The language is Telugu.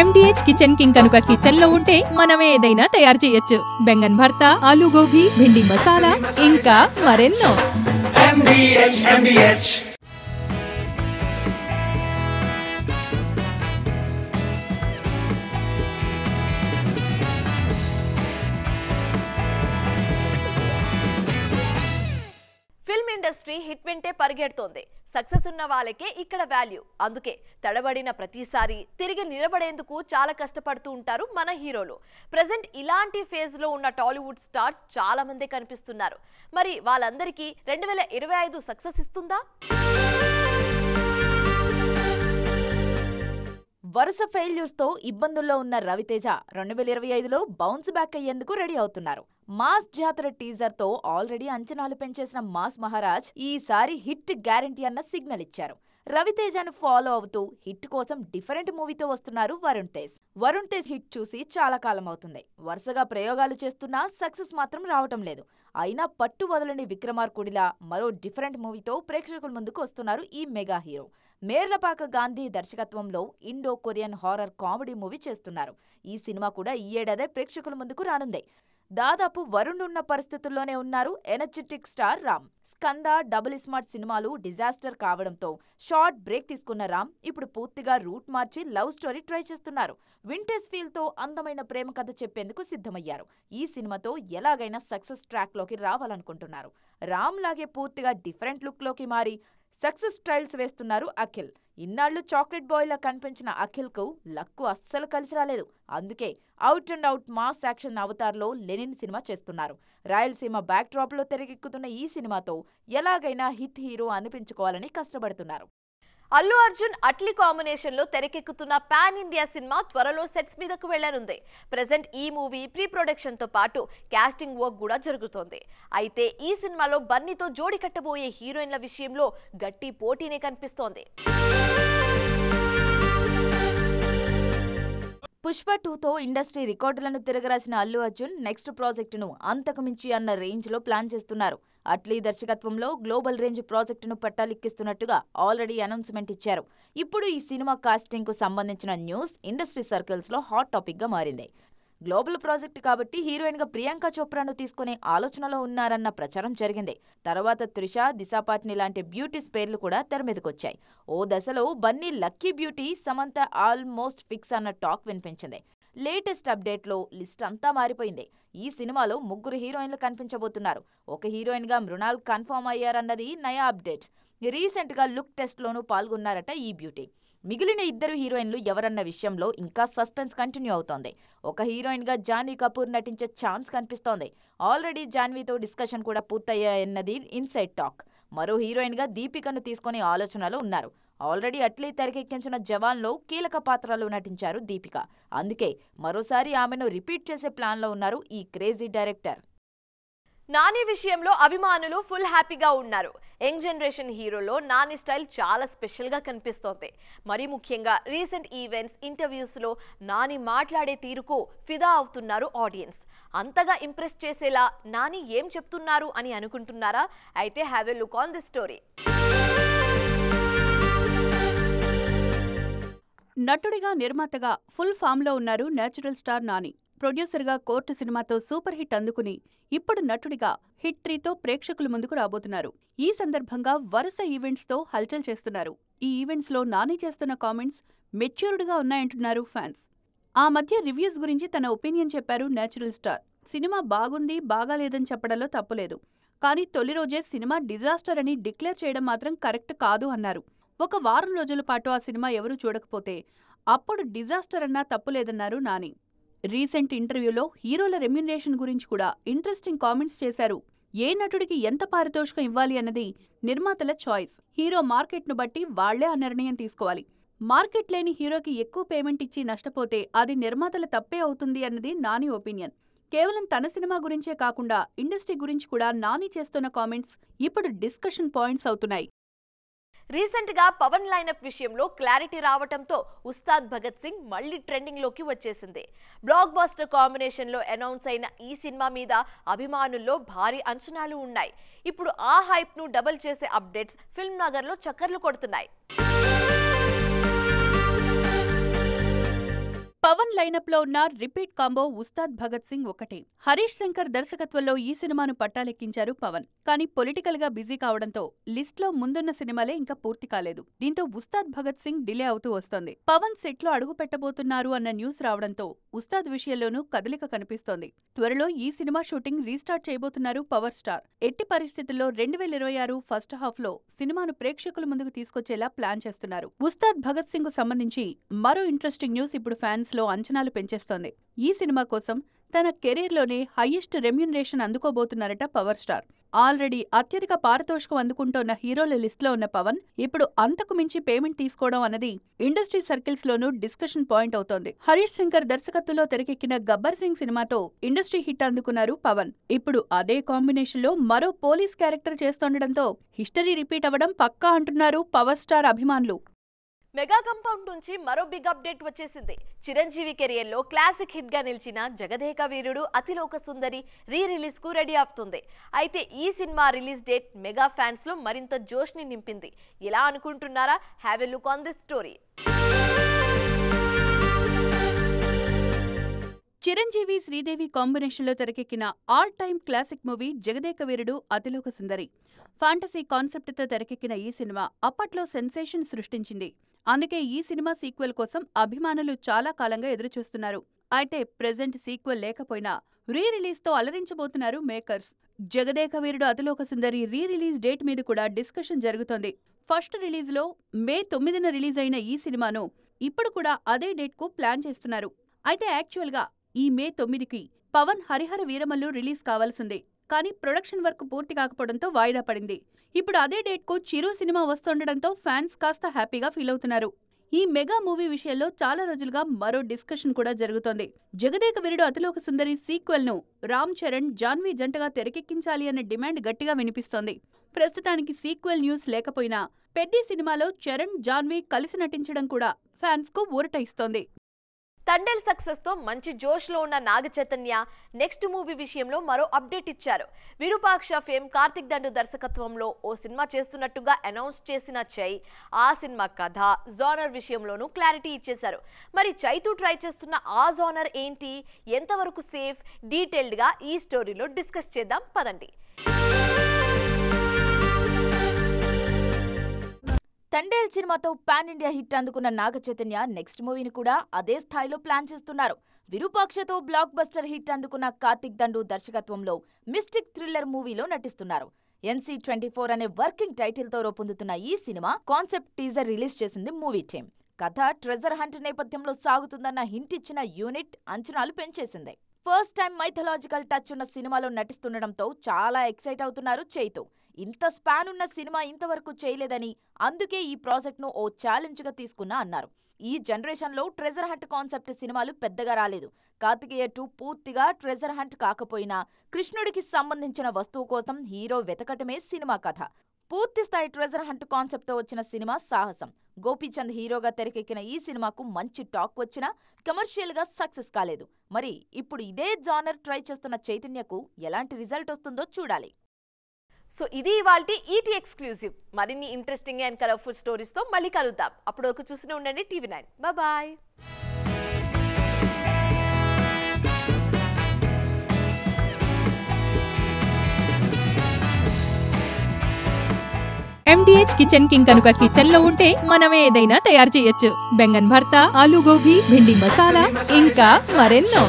MDH కిచెన్ కింగ్ కనుక కిచెన్ లో ఉంటే మనమే ఏదైనా తయారు చేయొచ్చు. బెంగన్ భర్తా, ఆలు గోబీ, భిండి మసాలా, ఇంకా మరెన్నో. MDH. ఫిల్మ్ ఇండస్ట్రీ హిట్ వెంటే పరిగెడుతోంది. సక్సెస్ ఉన్న వాళ్ళకే ఇక్కడ వాల్యూ. అందుకే తడబడిన ప్రతిసారి తిరిగి నిలబడేందుకు చాలా కష్టపడుతూ ఉంటారు మన హీరోలు. ప్రెజెంట్ ఇలాంటి ఫేజ్ లో ఉన్న టాలీవుడ్ స్టార్స్ చాలా మంది కనిపిస్తున్నారు. మరి వాళ్ళందరికీ 2025 సక్సెస్ ఇస్తుందా? వరుస ఫెయిల్యూర్స్ తో ఇబ్బందుల్లో ఉన్న రవితేజ 2025లో బౌన్స్ బ్యాక్ అయ్యేందుకు రెడీ అవుతున్నారు. మాస్ జాతర టీజర్ తో ఆల్రెడీ అంచనాలు పెంచేసిన మాస్ మహారాజ్ ఈసారి హిట్ గ్యారంటీ అన్న సిగ్నల్ ఇచ్చారు. రవితేజను ఫాలో అవుతూ హిట్ కోసం డిఫరెంట్ మూవీతో వస్తున్నారు వరుణ్ తేజ్. వరుణ్ తేజ్ హిట్ చూసి చాలా కాలం అవుతుంది. వరుసగా ప్రయోగాలు చేస్తున్నా సక్సెస్ మాత్రం రావటం లేదు. అయినా పట్టు వదలని విక్రమార్కుడిలా మరో డిఫరెంట్ మూవీతో ప్రేక్షకుల ముందుకు వస్తున్నారు ఈ మెగా హీరో. మేర్లపాక గాంధీ దర్శకత్వంలో Indo Korean horror comedy movie చేస్తున్నారు. ఈ సినిమా కూడా ఈ ఏడాదే ప్రేక్షకుల ముందుకు రానుంది. దాదాపు వరుణ్ ఉన్న పరిస్థితుల్లోనే ఉన్నారు energetic star Ram. Skanda, double smart సినిమాలు డిజాస్టర్ కావడంతో షార్ట్ బ్రేక్ తీసుకున్న రామ్ ఇప్పుడు పూర్తిగా రూట్ మార్చి లవ్ స్టోరీ ట్రై చేస్తున్నారు. వింటేజ్ ఫీల్ తో అందమైన ప్రేమ కథ చెప్పేందుకు సిద్ధమయ్యారు. ఈ సినిమాతో ఎలాగైనా సక్సెస్ ట్రాక్ లోకి రావాలనుకుంటున్నారు. రామ్ లాగే పూర్తిగా డిఫరెంట్ లుక్ లోకి మారి సక్సెస్ ట్రయల్స్ వేస్తున్నారు అఖిల్. ఇన్నాళ్లు చాక్లెట్ బాయ్ లా కనిపించిన అఖిల్ కు లక్కు అస్సలు కలిసి రాలేదు. అందుకే out and out mass action అవతార్లో లెనిన్ సినిమా చేస్తున్నారు. రాయలసీమ బ్యాక్ డ్రాప్ లో తెరకెక్కుతున్న ఈ సినిమాతో ఎలాగైనా హిట్ హీరో అనిపించుకోవాలని కష్టపడుతున్నారు. అల్లు అర్జున్ అట్లీ కాంబినేషన్ లో తెరకెక్కుతున్న పాన్ ఇండియా సినిమా త్వరలో సెట్స్ మీదకు వెళ్లనుంది. ప్రెజెంట్ ఈ మూవీ ప్రీ ప్రొడక్షన్ తో పాటు కాస్టింగ్ వర్క్ కూడా జరుగుతోంది. అయితే ఈ సినిమాలో బన్నీతో జోడి కట్టబోయే హీరోయిన్ల విషయంలో గట్టి పోటీనే కనిపిస్తోంది. పుష్ప 2తో ఇండస్ట్రీ రికార్డులను తిరగరాసిన అల్లు అర్జున్ నెక్స్ట్ ప్రాజెక్టును అంతకుమించి అన్న రేంజ్ లో ప్లాన్ చేస్తున్నారు. అట్లీ దర్శకత్వంలో గ్లోబల్ రేంజ్ ప్రాజెక్టును పట్టాలెక్కిస్తున్నట్టుగా ఆల్రెడీ అనౌన్స్మెంట్ ఇచ్చారు. ఇప్పుడు ఈ సినిమా కాస్టింగ్ కు సంబంధించిన న్యూస్ ఇండస్ట్రీ సర్కిల్స్ లో హాట్ టాపిక్ గా మారింది. గ్లోబల్ ప్రాజెక్టు కాబట్టి హీరోయిన్ గా ప్రియాంక చోప్రాను తీసుకునే ఆలోచనలో ఉన్నారన్న ప్రచారం జరిగింది. తర్వాత త్రిష, దిశా పాట్ని లాంటి బ్యూటీస్ పేర్లు కూడా తెర మీదకొచ్చాయి. ఓ దశలో Bunny lucky beauty, Samantha almost fix అన్న టాక్ వినిపించింది. లేటెస్ట్ అప్డేట్ లో లిస్ట్ అంతా మారిపోయింది. ఈ సినిమాలో 3 హీరోయిన్లు కనిపించబోతున్నారు. ఒక హీరోయిన్ గా మృణాల్ కన్ఫర్మ్ అయ్యారన్నది నయా అప్డేట్. రీసెంట్ గా లుక్ టెస్ట్ లోనూ పాల్గొన్నారట ఈ బ్యూటీ. మిగిలిన 2 హీరోయిన్లు ఎవరన్న విషయంలో ఇంకా సస్పెన్స్ కంటిన్యూ అవుతోంది. ఒక హీరోయిన్ గా జాన్వీ కపూర్ నటించే ఛాన్స్ కనిపిస్తోంది. ఆల్రెడీ జాన్వీతో డిస్కషన్ కూడా పూర్తయ్యాయన్నది ఇన్సైడ్ టాక్. మరో హీరోయిన్ గా దీపికను తీసుకునే ఆలోచనలో ఉన్నారు. ఆల్రెడీ అట్లీ తెరకెక్కించిన జవాన్లో కీలక పాత్రలో నటించారు దీపిక. అందుకే మరోసారి ఆమెను రిపీట్ చేసే ప్లాన్లో ఉన్నారు ఈ క్రేజీ డైరెక్టర్. నాని విషయంలో అభిమానులు ఫుల్ హ్యాపీగా ఉన్నారు. యంగ్ జనరేషన్ హీరోలో నాని స్టైల్ చాలా స్పెషల్గా కనిపిస్తోంది. మరీ ముఖ్యంగా రీసెంట్ ఈవెంట్స్, ఇంటర్వ్యూస్లో నాని మాట్లాడే తీరుకు ఫిదా అవుతున్నారు ఆడియన్స్. అంతగా ఇంప్రెస్ చేసేలా నాని ఏం చెప్తున్నారు అని అనుకుంటున్నారా? అయితే have a look on this story. నటుడిగా, నిర్మాతగా ఫుల్ ఫామ్లో ఉన్నారు నేచురల్ స్టార్ నాని. ప్రొడ్యూసర్గా కోర్టు సినిమాతో సూపర్ హిట్ అందుకుని ఇప్పుడు నటుడిగా హిట్ 3తో ప్రేక్షకుల ముందుకు రాబోతున్నారు. ఈ సందర్భంగా వరుస ఈవెంట్స్తో హల్చల్ చేస్తున్నారు. ఈ ఈవెంట్స్లో నాని చేస్తున్న కామెంట్స్ మెచ్యూర్డ్గా ఉన్నాయంటున్నారు ఫ్యాన్స్. ఆ మధ్య రివ్యూస్ గురించి తన ఒపీనియన్ చెప్పారు నేచురల్ స్టార్. సినిమా బాగుంది, బాగాలేదని చెప్పడంలో తప్పులేదు. కానీ తొలి రోజే సినిమా డిజాస్టర్ అని డిక్లేర్ చేయడం మాత్రం కరెక్ట్ కాదు అన్నారు. ఒక వారం రోజుల పాటు ఆ సినిమా ఎవరూ చూడకపోతే అప్పుడు డిజాస్టర్ అన్నా తప్పులేదన్నారు నాని. రీసెంట్ ఇంటర్వ్యూలో హీరోల రెమ్యునరేషన్ గురించి కూడా ఇంట్రెస్టింగ్ కామెంట్స్ చేశారు. ఏ నటుడికి ఎంత పారితోషికం ఇవ్వాలి అన్నది నిర్మాతల చాయిస్. హీరో మార్కెట్ను బట్టి వాళ్లే ఆ నిర్ణయం తీసుకోవాలి. మార్కెట్ లేని హీరోకి ఎక్కువ పేమెంట్ ఇచ్చి నష్టపోతే అది నిర్మాతల తప్పే అవుతుంది అన్నది నాని ఒపీనియన్. కేవలం తన సినిమా గురించే కాకుండా ఇండస్ట్రీ గురించి కూడా నాని చేస్తున్న కామెంట్స్ ఇప్పుడు డిస్కషన్ పాయింట్స్ అవుతున్నాయి. రీసెంట్ గా పవన్ లైనప్ విషయంలో క్లారిటీ రావటంతో ఉస్తాద్ భగత్ సింగ్ మళ్లీ ట్రెండింగ్ లోకి వచ్చేసింది. బ్లాక్ బస్టర్ కాంబినేషన్ లో అనౌన్స్ అయిన ఈ సినిమా మీద అభిమానుల్లో భారీ అంచనాలు ఉన్నాయి. ఇప్పుడు ఆ హైప్ ను డబుల్ చేసే అప్డేట్స్ ఫిల్మ్ నగర్ లో చక్కర్లు కొడుతున్నాయి. పవన్ లైనప్ లో ఉన్న రిపీట్ కాంబో ఉస్తాద్ భగత్ సింగ్ ఒకటే. హరీష్ శంకర్ దర్శకత్వంలో ఈ సినిమాను పట్టాలెక్కించారు పవన్. కానీ పొలిటికల్ గా బిజీ కావడంతో లిస్ట్ లో ముందున్న సినిమాలే ఇంకా పూర్తి కాలేదు. దీంతో ఉస్తాద్ భగత్ సింగ్ డిలే అవుతూ వస్తోంది. పవన్ సెట్ లో అడుగు పెట్టబోతున్నారు అన్న న్యూస్ రావడంతో ఉస్తాద్ విషయంలోనూ కదలిక కనిపిస్తోంది. త్వరలో ఈ సినిమా షూటింగ్ రీస్టార్ట్ చేయబోతున్నారు పవర్ స్టార్. ఎట్టి పరిస్థితుల్లో 2026 ఫస్ట్ హాఫ్ లో సినిమాను ప్రేక్షకుల ముందుకు తీసుకొచ్చేలా ప్లాన్ చేస్తున్నారు. ఉస్తాద్ భగత్ సింగ్ కు సంబంధించి మరో ఇంట్రెస్టింగ్ న్యూస్ ఇప్పుడు ఫ్యాన్స్ లో అంచనాలు పెంచేస్తోంది. ఈ సినిమా కోసం తన కెరీర్ లోనే హైయెస్ట్ రెమ్యూనరేషన్ అందుకోబోతున్నారట పవర్ స్టార్. ఆల్రెడీ అత్యధిక పారితోషికం అందుకుంటోన్న హీరోల లిస్ట్ లో ఉన్న పవన్ ఇప్పుడు అంతకు మించి పేమెంట్ తీసుకోవడం అన్నది ఇండస్ట్రీ సర్కిల్స్ లోనూ డిస్కషన్ పాయింట్ అవుతోంది. హరీష్ శంకర్ దర్శకత్వంలో తెరకెక్కిన గబ్బర్ సింగ్ సినిమాతో ఇండస్ట్రీ హిట్ అందుకున్నారు పవన్. ఇప్పుడు అదే కాంబినేషన్ లో మరో పోలీస్ క్యారెక్టర్ చేస్తుండటంతో హిస్టరీ రిపీట్ అవ్వడం పక్కా అంటున్నారు పవర్ స్టార్ అభిమానులు. మెగా కంపౌండ్ నుంచి మరో బిగ్ అప్డేట్ వచ్చేసింది. చిరంజీవి కెరియర్ లో క్లాసిక్ హిట్ గా నిలిచిన జగదేక వీరుడు అతిలోక సుందరి రీ రిలీజ్ కు రెడీ అవుతుంది. అయితే ఈ cinema release date mega fans లో మరింత జోష్ ని నింపింది. ఎలా అనుకుంటున్నారా? Have a look on this story. Chiranjeevi Sridevi కాంబినేషన్లో తెరకెక్కిన all time classic movie Jagadeka Veerudu Athiloka Sundari. Fantasy కాన్సెప్ట్తో తెరకెక్కిన ఈ సినిమా అప్పట్లో సెన్సేషన్ సృష్టించింది. అందుకే ఈ సినిమా సీక్వెల్ కోసం అభిమానులు చాలా కాలంగా ఎదురుచూస్తున్నారు. అయితే ప్రెజెంట్ సీక్వెల్ లేకపోయినా రీ రిలీజ్తో అలరించబోతున్నారు makers. Jagadeka Veerudu Athiloka Sundari re release date మీద కూడా డిస్కషన్ జరుగుతోంది. ఫస్ట్ రిలీజ్లో మే 9న రిలీజ్ అయిన ఈ సినిమాను ఇప్పుడు కూడా అదే డేట్కు ప్లాన్ చేస్తున్నారు. అయితే యాక్చువల్గా ఈ మే 9కి పవన్ హరిహర వీరమల్లు రిలీజ్ కావాల్సిందే. కానీ ప్రొడక్షన్ వర్క్ పూర్తి కాకపోవడంతో వాయిదా పడింది. ఇప్పుడు అదే డేట్కు చిరు సినిమా వస్తుండటంతో ఫ్యాన్స్ కాస్త హ్యాపీగా ఫీల్ అవుతున్నారు. ఈ మెగా మూవీ విషయంలో చాలా రోజులుగా మరో డిస్కషన్ కూడా జరుగుతోంది. జగదేక వీరుడు అతిలోక సుందరి సీక్వెల్ ను రామ్ చరణ్, జాన్వీ జంటగా తెరకెక్కించాలి అనే డిమాండ్ గట్టిగా వినిపిస్తోంది. ప్రస్తుతానికి సీక్వెల్ న్యూస్ లేకపోయినా పెద్ది సినిమాలో చరణ్, జాన్వీ కలిసి నటించడం కూడా ఫ్యాన్స్ కు ఊరట ఇస్తోంది. తండేల్ సక్సెస్ తో మంచి జోష్ లో ఉన్న నాగ చైతన్య నెక్స్ట్ మూవీ విషయంలో మరో అప్డేట్ ఇచ్చారు. విరూపాక్ష ఫేమ్ కార్తిక్ దండు దర్శకత్వంలో ఓ సినిమా చేస్తున్నట్టుగా అనౌన్స్ చేసిన చై ఆ సినిమా కథ, జానర్ విషయంలోనూ క్లారిటీ ఇచ్చేశారు. మరి చైతూ ట్రై చేస్తున్న ఆ జానర్ ఏంటి, ఎంతవరకు సేఫ్, డీటెయిల్డ్ గా ఈ స్టోరీలో డిస్కస్ చేద్దాం పదండి. తండేల్ సినిమాతో పాన్ ఇండియా హిట్ అందుకున్న నాగ చైతన్య నెక్స్ట్ మూవీని కూడా అదే స్థాయిలో ప్లాన్ చేస్తున్నారు. విరూపాక్షతో బ్లాక్ బస్టర్ హిట్ అందుకున్న కార్తిక్ దండు దర్శకత్వంలో మిస్టిక్ థ్రిల్లర్ మూవీలో నటిస్తున్నారు. NC24 అనే వర్కింగ్ టైటిల్ తో రూపొందుతున్న ఈ సినిమా కాన్సెప్ట్ టీజర్ రిలీజ్ చేసింది మూవీ టీమ్. కథ ట్రెజర్ హంట్ నేపథ్యంలో సాగుతుందన్న హింట్ ఇచ్చిన యూనిట్ అంచనాలు పెంచేసింది. ఫస్ట్ టైం మైథలాజికల్ టచ్ ఉన్న సినిమాలో నటిస్తుండటంతో చాలా ఎక్సైట్ అవుతున్నారు చైతూ. ఇంత స్పాన్ ఉన్న సినిమా ఇంతవరకు చేయలేదని, అందుకే ఈ ప్రాజెక్ట్ ను ఓ ఛాలెంజ్ గా తీసుకున్నా అన్నారు. ఈ జనరేషన్ లో ట్రెజర్ హంట్ కాన్సెప్ట్ సినిమాలు పెద్దగా రాలేదు. కార్తికేయ 2 పూర్తిగా ట్రెజర్ హంట్ కాకపోయినా కృష్ణుడికి సంబంధించిన వస్తువు కోసం హీరో వెతకటమే సినిమా కథ. పూర్తిస్థాయి ట్రెజర్ హంట్ కాన్సెప్ట్ తో వచ్చిన సినిమా సాహసం. గోపీచంద్ హీరోగా తెరకెక్కిన ఈ సినిమాకు మంచి టాక్ వచ్చినా కమర్షియల్ గా సక్సెస్ కాలేదు. మరి ఇప్పుడు ఇదే జానర్ ట్రై చేస్తున్న చైతన్యకు ఎలాంటి రిజల్ట్ వస్తుందో చూడాలి. సో ఇది ఇవాల్టి ఈటీ ఎక్స్క్లూజివ్. మరిన్ని ఇంట్రెస్టింగ్ అండ్ కలర్ఫుల్ స్టోరీస్ తో మళ్ళీ కలుద్దాం. అప్పుడు ఒక చూస్తూనే ఉండండి TV9. Bye. MDH kitchen king కనుక కిచెన్ లో ఉంటే మనమే ఏదైనా తయారు చేయొచ్చు. బెంగన్ భర్తా, ఆలు గోబీ, భిండి మసాలా, ఇంకా మరెన్నో.